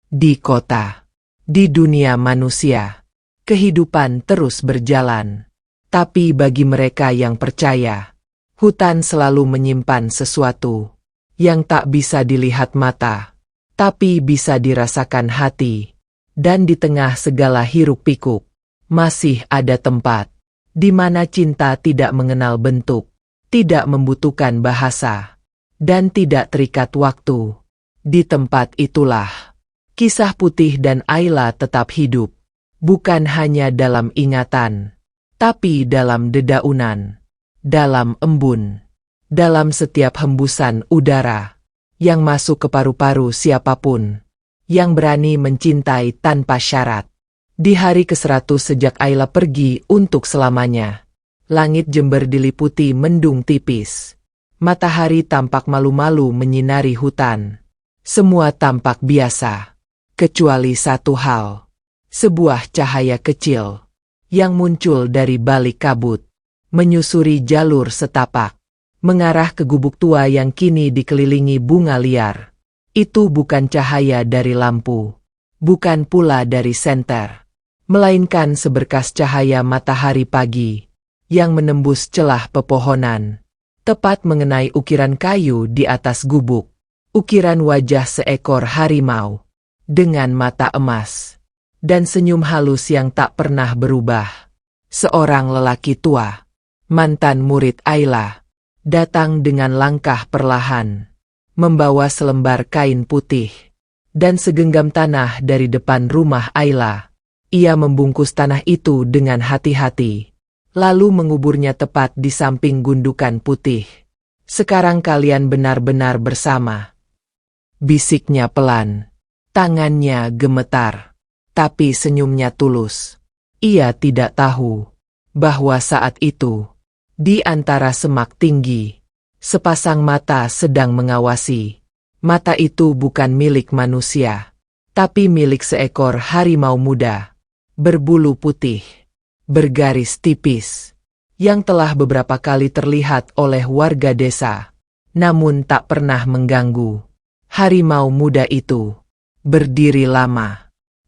Di kota, di dunia manusia, kehidupan terus berjalan. Tapi bagi mereka yang percaya, hutan selalu menyimpan sesuatu yang tak bisa dilihat mata, tapi bisa dirasakan hati. Dan di tengah segala hiruk-pikuk, masih ada tempat di mana cinta tidak mengenal bentuk, tidak membutuhkan bahasa, dan tidak terikat waktu. Di tempat itulah Kisah Putih dan Ayla tetap hidup, bukan hanya dalam ingatan, tapi dalam dedaunan, dalam embun, dalam setiap hembusan udara yang masuk ke paru-paru siapapun yang berani mencintai tanpa syarat. Di hari ke-100 sejak Ayla pergi untuk selamanya, langit Jember diliputi mendung tipis. Matahari tampak malu-malu menyinari hutan. Semua tampak biasa, kecuali satu hal. Sebuah cahaya kecil yang muncul dari balik kabut, menyusuri jalur setapak, mengarah ke gubuk tua yang kini dikelilingi bunga liar. Itu bukan cahaya dari lampu, bukan pula dari senter, melainkan seberkas cahaya matahari pagi yang menembus celah pepohonan, tepat mengenai ukiran kayu di atas gubuk. Ukiran wajah seekor harimau, dengan mata emas, dan senyum halus yang tak pernah berubah. Seorang lelaki tua, mantan murid Ayla, datang dengan langkah perlahan, membawa selembar kain putih, dan segenggam tanah dari depan rumah Ayla. Ia membungkus tanah itu dengan hati-hati, lalu menguburnya tepat di samping gundukan putih. Sekarang kalian benar-benar bersama, bisiknya pelan. Tangannya gemetar, tapi senyumnya tulus. Ia tidak tahu bahwa saat itu, di antara semak tinggi, sepasang mata sedang mengawasi. Mata itu bukan milik manusia, tapi milik seekor harimau muda, berbulu putih, bergaris tipis, yang telah beberapa kali terlihat oleh warga desa, namun tak pernah mengganggu. Harimau muda itu berdiri lama,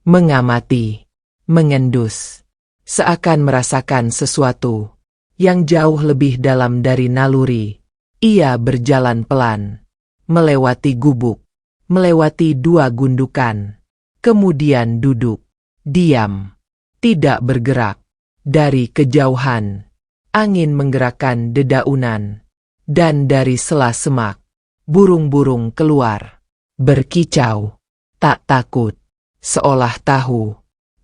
mengamati, mengendus, seakan merasakan sesuatu yang jauh lebih dalam dari naluri. Ia berjalan pelan, melewati gubuk, melewati 2 gundukan, kemudian duduk, diam, tidak bergerak. Dari kejauhan, angin menggerakkan dedaunan, dan dari sela semak, burung-burung keluar, berkicau, tak takut, seolah tahu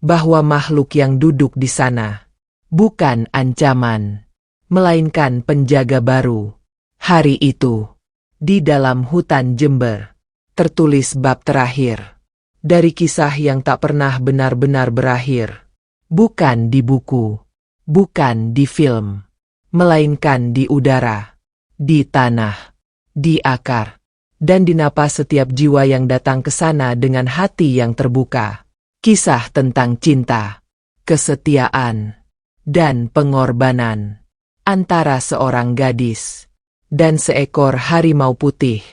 bahwa makhluk yang duduk di sana bukan ancaman, melainkan penjaga baru. Hari itu, di dalam hutan Jember, tertulis bab terakhir dari kisah yang tak pernah benar-benar berakhir. Bukan di buku, bukan di film, melainkan di udara, di tanah, di akar, dan di napas setiap jiwa yang datang ke sana dengan hati yang terbuka. Kisah tentang cinta, kesetiaan, dan pengorbanan antara seorang gadis dan seekor harimau putih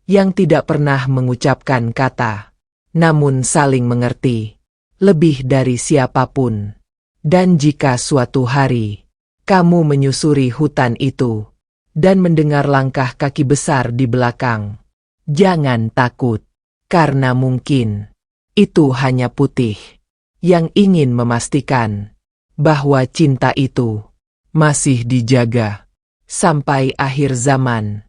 yang tidak pernah mengucapkan kata, namun saling mengerti lebih dari siapapun. Dan jika suatu hari kamu menyusuri hutan itu dan mendengar langkah kaki besar di belakang, jangan takut, karena mungkin itu hanya Putih yang ingin memastikan bahwa cinta itu masih dijaga sampai akhir zaman.